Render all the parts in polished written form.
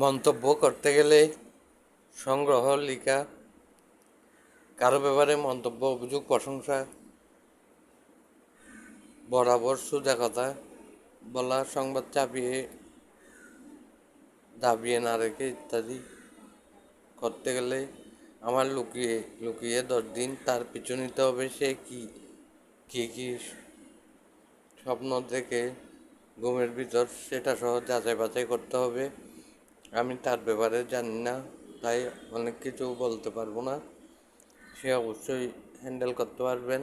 মন্তব্য করতে গেলে সংগ্রহ লিখা, কারো ব্যাপারে মন্তব্য, অভিযোগ, প্রশংসা, বরাবর সোজা কথা বলা, সংবাদ চাপিয়ে দাবিয়ে না রেখে ইত্যাদি করতে গেলে আমার লুকিয়ে লুকিয়ে 10 দিন তার পিছু নিতে হবে। সে কি স্বপ্ন দেখে ঘুমের ভিতর, সেটা সহ যাচাই বাছাই করতে হবে। আমি তার ব্যাপারে জানি না, তাই অনেক কিছু বলতে পারবো না। সে অবশ্যই হ্যান্ডেল করতে পারবেন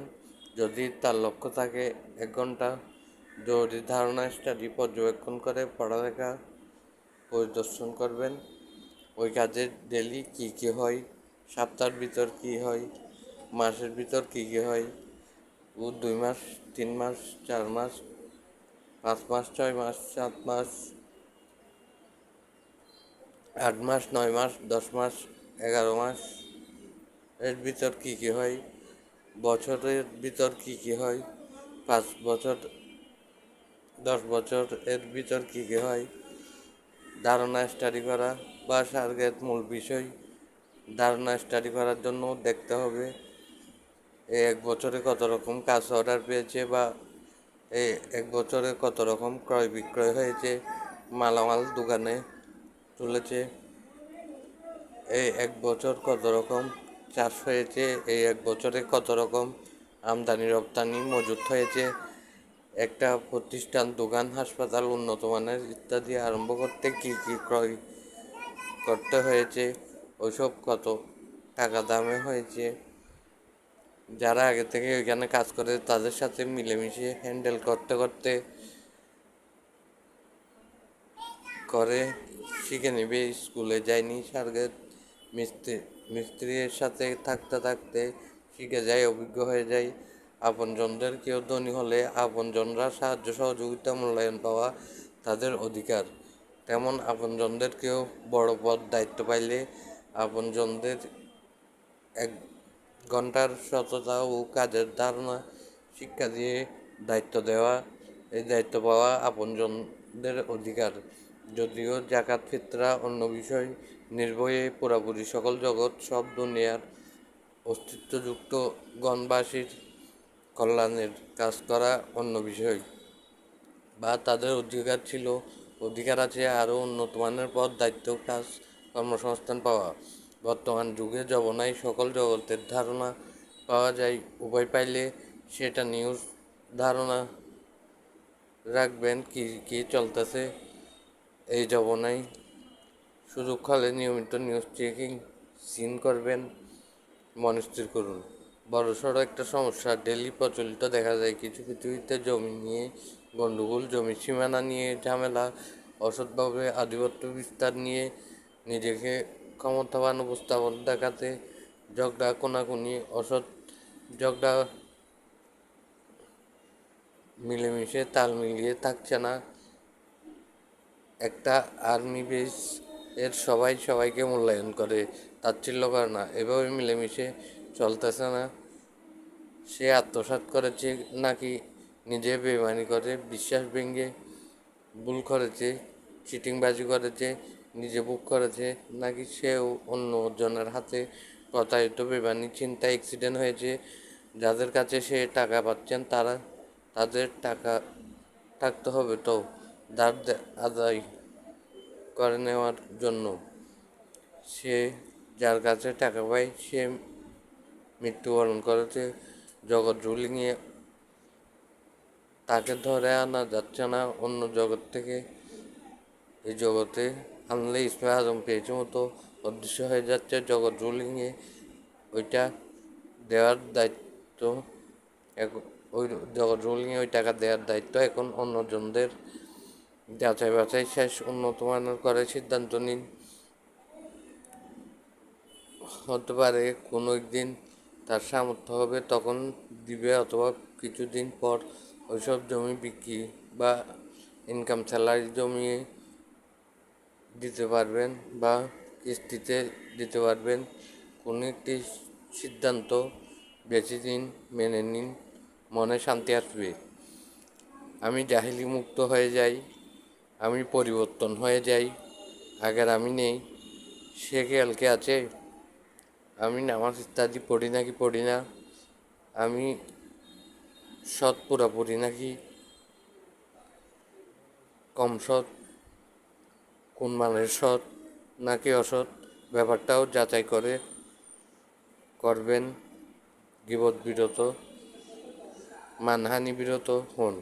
যদি তার লক্ষ্য থাকে। 1 ঘন্টা জরুরি ধারণা স্টাডি পর্যবেক্ষণ করে পড়ালেখা পরিদর্শন করবেন। ওই কাজে ডেলি কী হয়, সপ্তাহের ভিতর কী হয়, মাসের ভিতর কী হয়, ও 2 মাস, 3 মাস, 4 মাস, 5 মাস, 6 মাস, 7 মাস, 8 মাস, 9 মাস, 10 মাস, 11 মাস এর ভিতর কী হয়, বছরের ভিতর কী হয়, 5 বছর, 10 বছর এর ভিতর কী হয়। ধারণা স্টাডি করা বা টার্গেট মূল বিষয়। ধারণা স্টাডি করার জন্য দেখতে হবে এই 1 বছরে কত রকম কাজ অর্ডার পেয়েছে, বা এই 1 বছরে কত রকম ক্রয় বিক্রয় হয়েছে, মালামাল দোকানে তুলেছে, এই 1 বছর কত রকম চাষ হয়েছে, এই 1 বছরে কত রকম আমদানি রপ্তানি মজুত হয়েছে। একটা প্রতিষ্ঠান, দোকান, হাসপাতাল উন্নত মানের ইত্যাদি আরম্ভ করতে কী ক্রয় করতে হয়েছে, ওইসব কত টাকা দামে হয়েছে। যারা আগে থেকে ওইখানে কাজ করে তাদের সাথে মিলেমিশে হ্যান্ডেল করতে করতে করে শিখে নেবে। স্কুলে যায়নি টার্গেট, মিস্ত্রির সাথে থাকতে থাকতে শিখে যায়, অভিজ্ঞ হয়ে যায়। আপনজনদের কেউ ধনী হলে আপনজনরা সাহায্য সহযোগিতা মূল্যায়ন পাওয়া তাদের অধিকার। তেমন আপনজনদের কেউ বড় পদ দায়িত্ব পাইলে আপনজনদের 1 ঘন্টার সততা ও কাজের ধারণা শিক্ষা দিয়ে দায়িত্ব দেওয়া, এই দায়িত্ব পাওয়া আপনজনদের অধিকার। যদিও জাকাত ফিতরা অন্য বিষয়, নির্ভয়ে পুরাপুরি সকল জগৎ, সব দুনিয়ার অস্তিত্বযুক্ত গণবাসীর কল্যাণের কাজ করা অন্য বিষয়, বা তাদের অধিকার ছিল, অধিকার আছে আরও উন্নত মানের পদ, দায়িত্ব, কাজ, কর্মসংস্থান পাওয়া। বর্তমান যুগে জবনায় সকল জগতের ধারণা পাওয়া যায়। উভয় পাইলে সেটা নিউজ ধারণা রাখবেন কি চলতেছে এই জবনায়। সুযোগ হলে নিয়মিত নিউজ চেকিং সিন করবেন, মনস্থির করুন। বড়সড় একটা সমস্যা ডেলি প্রচলিত দেখা যায় কিছুতে জমি নিয়ে গণ্ডগোল, জমির সীমানা নিয়ে ঝামেলা, অসৎভাবে আধিপত্য বিস্তার নিয়ে নিজেকে ক্ষমতাবান উপস্থাপন দেখাতে ঝগড়া, কোনাকুনি, অসৎ ঝগড়া, মিলেমিশে তাল মিলিয়ে থাকছে না। একটা আর্মি বেস এর সবাইকে মূল্যায়ন করে, তাচ্ছিল্য করে না, এভাবে মিলেমিশে চলতেছে না। সে আত্মসাৎ করেছে নাকি নিজে বেইমানি করে বিশ্বাস ভেঙে ভুল করেছে, চিটিংবাজি করেছে, নিজে বুক করেছে, নাকি সেও অন্য জনের হাতে প্রতারিত, বেইমানি, চিন্তায় অ্যাক্সিডেন্ট হয়েছে। যাদের কাছে সে টাকা পাচ্ছেন তাদের টাকা থাকতে হবে তো ধার আদায় করে নেওয়ার জন্য। সে যার কাছে টাকা পায় সে মৃত্যুবরণ করেছে। জগৎ রুলিংয়ে তাকে ধরে আনা যাচ্ছে না অন্য জগৎ থেকে, এই জগতে আনলে ইসমে আজম পেয়েছে মতো অদৃশ্য হয়ে যাচ্ছে। জগৎ রুলিংয়ে ওইটা দেওয়ার দায়িত্ব, ওই জগৎ রুলিংয়ে ওই টাকা দেওয়ার দায়িত্ব এখন অন্যজনদের। যাচাই বাছাই শেষ, উন্নত মানের করে সিদ্ধান্ত নিন। হতে পারে কোনো একদিন তার সামর্থ্য হবে, তখন দিবে, অথবা কিছুদিন পর ওইসব জমি বিক্রি বা ইনকাম স্যালারি জমিয়ে দিতে পারবেন বা কিস্তিতে দিতে পারবেন। কোনো একটি সিদ্ধান্ত বেশি দিন মেনে নিন, মনে শান্তি আসবে। আমি জাহিলি মুক্ত হয়ে যাই, আমি পরিবর্তন হয়ে যাই, আগের আমি নেই, সে খেয়াল কে আছে? আমি নামাজ ইত্যাদি পড়ি নাকি পড়ি না? আমি সৎ পুরাপুরি নাকি কম সৎ? কোন মানের সৎ নাকি অসৎ? ব্যাপারটাও যাচাই করবেন। গীবত বিরত, মানহানি বিরত হন।